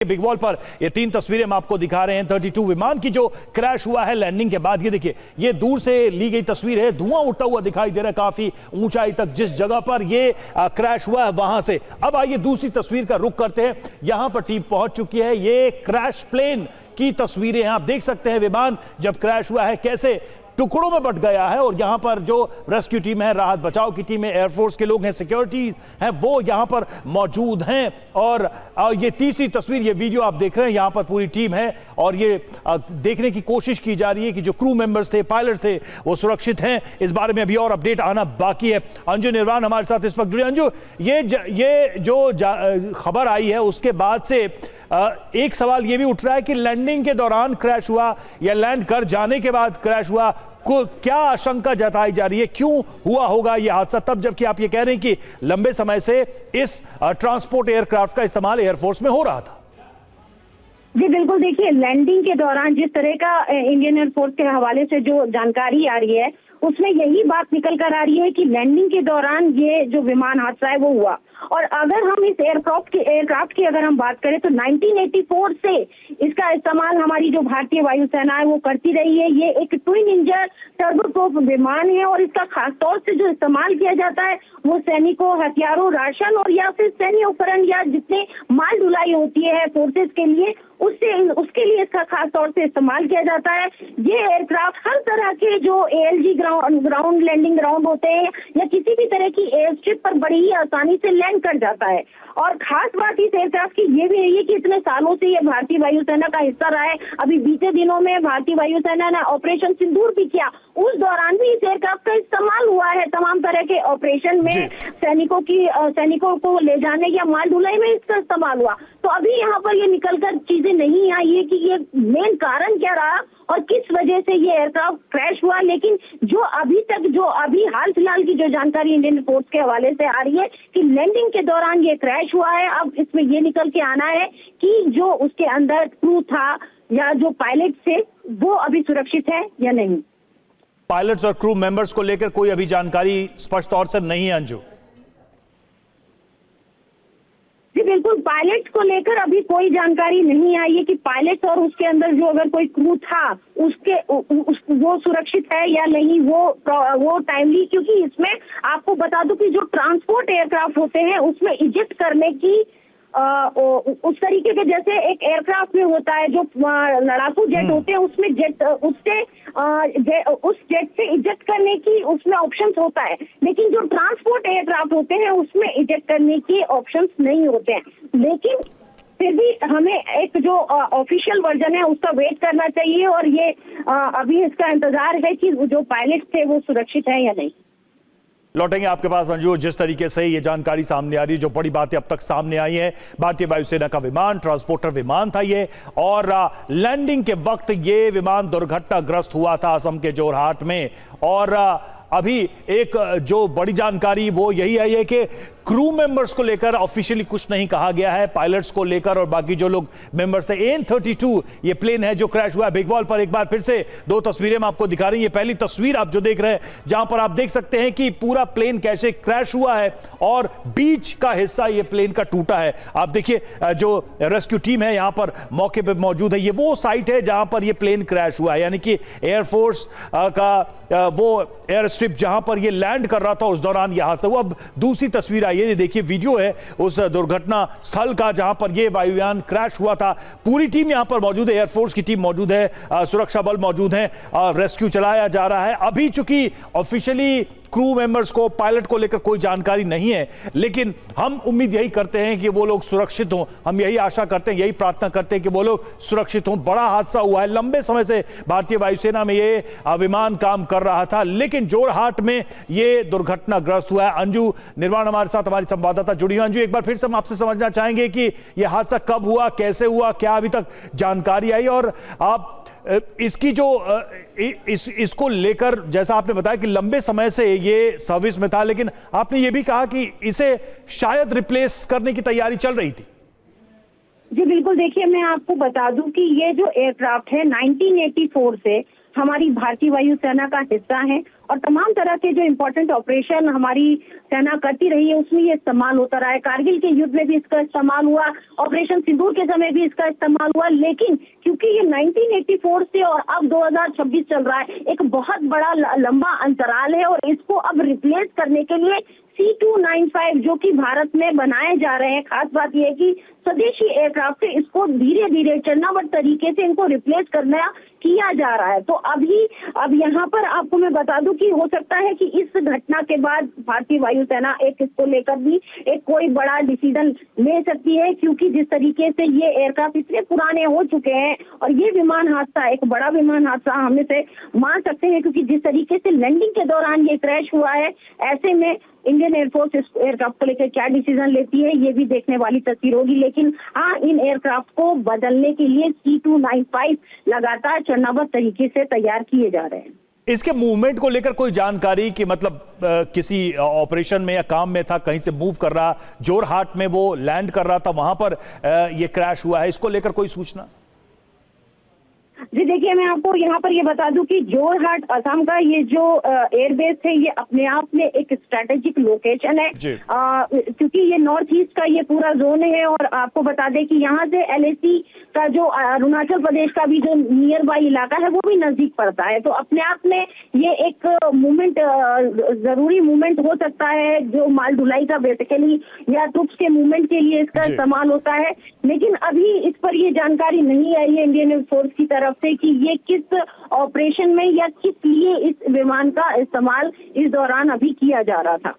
Big wall पर ये तीन तस्वीरें हम आपको दिखा रहे हैं 32 विमान की जो क्रैश हुआ है लैंडिंग के बाद। ये देखिए, ये दूर से ली गई तस्वीर है, धुआं उठता हुआ दिखाई दे रहा है काफी ऊंचाई तक जिस जगह पर ये क्रैश हुआ है वहां से। अब आइए दूसरी तस्वीर का रुख करते हैं, यहां पर टीम पहुंच चुकी है। ये क्रैश प्लेन की तस्वीरें आप देख सकते हैं, विमान जब क्रैश हुआ है कैसे टुकड़ों में बट गया है। और यहां पर जो रेस्क्यू टीम है, राहत बचाव की टीम है, एयरफोर्स के लोग हैं, सिक्योरिटीज हैं, वो यहां पर मौजूद हैं। और ये तीसरी तस्वीर, ये वीडियो आप देख रहे हैं, यहां पर पूरी टीम है और ये देखने की कोशिश की जा रही है कि जो क्रू मेंबर्स थे, पायलट्स थे, वो सुरक्षित हैं। इस बारे में अभी और अपडेट आना बाकी है। अंजू निर्वाण हमारे साथ इस वक्त जुड़े। अंजू, ये जो खबर आई है उसके बाद से एक सवाल ये भी उठ रहा है कि लैंडिंग के दौरान क्रैश हुआ या लैंड कर जाने के बाद क्रैश हुआ, को क्या आशंका जताई जा रही है, क्यों हुआ होगा यह हादसा, तब जबकि आप ये कह रहे हैं कि लंबे समय से इस ट्रांसपोर्ट एयरक्राफ्ट का इस्तेमाल एयरफोर्स में हो रहा था। जी बिल्कुल, देखिए लैंडिंग के दौरान जिस तरह का इंडियन एयरफोर्स के हवाले से जो जानकारी आ रही है उसमें यही बात निकल कर आ रही है कि लैंडिंग के दौरान ये जो विमान हादसा है वो हुआ। और अगर हम इस एयरक्राफ्ट की अगर हम बात करें तो 1984 से इसका इस्तेमाल हमारी जो भारतीय वायुसेना है वो करती रही है। ये एक ट्विन इंजन टर्बोप्रोप विमान है और इसका खासतौर से जो इस्तेमाल किया जाता है वो सैनिकों, हथियारों, राशन और या फिर सैन्य उपकरण या जितने माल ढुलाई होती है फोर्सेस के लिए उसके लिए इसका खास तौर से इस्तेमाल किया जाता है। ये एयरक्राफ्ट हर तरह के जो ALG ग्राउंड लैंडिंग ग्राउंड होते हैं या किसी भी तरह की एयर स्ट्रिप पर बड़ी ही आसानी से लैंड कर जाता है। और खास बात इस एयरक्राफ्ट की ये भी रही है कि इतने सालों से ये भारतीय वायुसेना का हिस्सा रहा है। अभी बीते दिनों में भारतीय वायुसेना ने ऑपरेशन सिंदूर भी किया, उस दौरान भी इस एयरक्राफ्ट का इस्तेमाल हुआ है तमाम तरह के ऑपरेशन में। सैनिकों को ले जाने या माल ढुलाई में इसका इस्तेमाल हुआ। तो अभी यहाँ पर ये निकलकर चीजें नहीं आई है कि ये मेन कारण क्या रहा और किस वजह से ये एयरक्राफ्ट क्रैश हुआ। लेकिन जो अभी हाल फिलहाल की जो जानकारी इंडियन फोर्स के हवाले से आ रही है कि लैंडिंग के दौरान ये क्रैश हुआ है। अब इसमें ये निकल के आना है कि जो उसके अंदर क्रू था या जो पायलट थे वो अभी सुरक्षित है या नहीं। पायलट्स और क्रू मेंबर्स को लेकर कोई अभी जानकारी स्पष्ट तौर से नहीं है अंजू। जी बिल्कुल, पायलट को लेकर अभी कोई जानकारी नहीं आई है कि पायलट और उसके अंदर जो अगर कोई क्रू था वो सुरक्षित है या नहीं, वो टाइमली, क्योंकि इसमें आपको बता दूं कि जो ट्रांसपोर्ट एयरक्राफ्ट होते हैं उसमें इजेक्ट करने की उस तरीके के जैसे एक एयरक्राफ्ट में होता है जो लड़ाकू जेट होते हैं उसमें उस जेट से इजेक्ट करने की उसमें ऑप्शंस होता है, लेकिन जो ट्रांसपोर्ट एयरक्राफ्ट होते हैं उसमें इजेक्ट करने के ऑप्शंस नहीं होते हैं। लेकिन फिर भी हमें एक जो ऑफिशियल वर्जन है उसका वेट करना चाहिए और ये अभी इसका इंतजार है कि जो पायलट थे वो सुरक्षित है या नहीं। लौटेंगे आपके पास अंजू। जिस तरीके से ये जानकारी सामने आ रही है, जो बड़ी बातें अब तक सामने आई हैं, भारतीय वायुसेना का विमान, ट्रांसपोर्टर विमान था ये, और लैंडिंग के वक्त ये विमान दुर्घटनाग्रस्त हुआ था असम के जोरहाट में। और अभी एक जो बड़ी जानकारी वो यही आई है कि क्रू मेंबर्स को लेकर ऑफिशियली कुछ नहीं कहा गया है, पायलट्स को लेकर और बाकी जो लोग मेंबर्स थे। AN-32 ये प्लेन है जो क्रैश हुआ है बिग वॉल पर। एक बार फिर से दो तस्वीरें हम आपको दिखा रही हैं। पहली तस्वीर आप जो देख रहे हैं जहां पर आप देख सकते हैं कि पूरा प्लेन कैसे क्रैश हुआ है और बीच का हिस्सा ये प्लेन का टूटा है। आप देखिए, जो रेस्क्यू टीम है यहां पर मौके पर मौजूद है। ये वो साइट है जहां पर ये प्लेन क्रैश हुआ है, यानी कि एयरफोर्स का वो एयर स्ट्रिप जहां पर ये लैंड कर रहा था उस दौरान यह हादसा हुआ। अब दूसरी तस्वीर आई है, ये देखिए वीडियो है उस दुर्घटना स्थल का जहां पर ये वायुयान क्रैश हुआ था। पूरी टीम यहां पर मौजूद है, एयरफोर्स की टीम मौजूद है, सुरक्षा बल मौजूद है, रेस्क्यू चलाया जा रहा है। अभी चूंकि ऑफिशियली क्रू मेंबर्स को, पायलट को लेकर कोई जानकारी नहीं है, लेकिन हम उम्मीद यही करते हैं कि वो लोग सुरक्षित हों। हम यही आशा करते हैं, यही प्रार्थना करते हैं कि वो लोग सुरक्षित हों। बड़ा हादसा हुआ है, लंबे समय से भारतीय वायुसेना में ये विमान काम कर रहा था, लेकिन जोरहाट में ये दुर्घटनाग्रस्त हुआ है। अंजू निर्वाण हमारे साथ, हमारी संवाददाता जुड़ी हुई। अंजू, एक बार फिर से हम आपसे समझना चाहेंगे कि यह हादसा कब हुआ, कैसे हुआ, क्या अभी तक जानकारी आई, और आप इसकी जो इसको लेकर, जैसा आपने बताया कि लंबे समय से ये सर्विस में था, लेकिन आपने ये भी कहा कि इसे शायद रिप्लेस करने की तैयारी चल रही थी। जी बिल्कुल, देखिए मैं आपको बता दूं कि ये जो एयरक्राफ्ट है 1984 से हमारी भारतीय वायुसेना का हिस्सा हैं और तमाम तरह के जो इम्पोर्टेंट ऑपरेशन हमारी सेना करती रही है उसमें ये इस्तेमाल होता रहा है। कारगिल के युद्ध में भी इसका इस्तेमाल हुआ, ऑपरेशन सिंदूर के समय भी इसका इस्तेमाल हुआ, लेकिन क्योंकि ये 1984 से और अब 2026 चल रहा है, एक बहुत बड़ा लंबा अंतराल है और इसको अब रिप्लेस करने के लिए C295 जो कि भारत में बनाए जा रहे हैं। खास बात यह है कि स्वदेशी एयरक्राफ्ट से इसको धीरे धीरे चरणबद्ध तरीके से इनको रिप्लेस करना किया जा रहा है। तो अब यहाँ पर आपको मैं बता दूं कि हो सकता है कि इस घटना के बाद भारतीय वायुसेना इसको लेकर भी एक कोई बड़ा डिसीजन ले सकती है, क्योंकि जिस तरीके से ये एयरक्राफ्ट इतने पुराने हो चुके हैं और ये विमान हादसा एक बड़ा विमान हादसा हम इसे मान सकते हैं, क्योंकि जिस तरीके से लैंडिंग के दौरान ये क्रैश हुआ है, ऐसे में इंडियन एयरफोर्स इस एयरक्राफ्ट को लेकर क्या डिसीजन लेती है ये भी देखने वाली तस्वीर होगी। लेकिन हाँ, इन एयरक्राफ्ट को बदलने के लिए C295 लगातार चरणबद्ध तरीके से तैयार किए जा रहे हैं। इसके मूवमेंट को लेकर कोई जानकारी कि मतलब किसी ऑपरेशन में या काम में था, कहीं से मूव कर रहा, जोरहाट में वो लैंड कर रहा था, वहां पर ये क्रैश हुआ है, इसको लेकर कोई सूचना? जी देखिए, मैं आपको यहाँ पर ये बता दूं कि जोरहाट असम का ये जो एयरबेस है ये अपने आप में एक स्ट्रेटेजिक लोकेशन है, क्योंकि ये नॉर्थ ईस्ट का ये पूरा जोन है। और आपको बता दें कि यहाँ से LAC का जो अरुणाचल प्रदेश का भी जो नियर बाई इलाका है वो भी नजदीक पड़ता है। तो अपने आप में ये एक मूवमेंट, जरूरी मूवमेंट हो सकता है जो माल ढुलाई का बेसिकली या ट्रुप्स के मूवमेंट के लिए इसका इस्तेमाल होता है। लेकिन अभी इस पर ये जानकारी नहीं आई है इंडियन एयरफोर्स की तरफ से कि ये किस ऑपरेशन में या किस लिए इस विमान का इस्तेमाल इस दौरान अभी किया जा रहा था।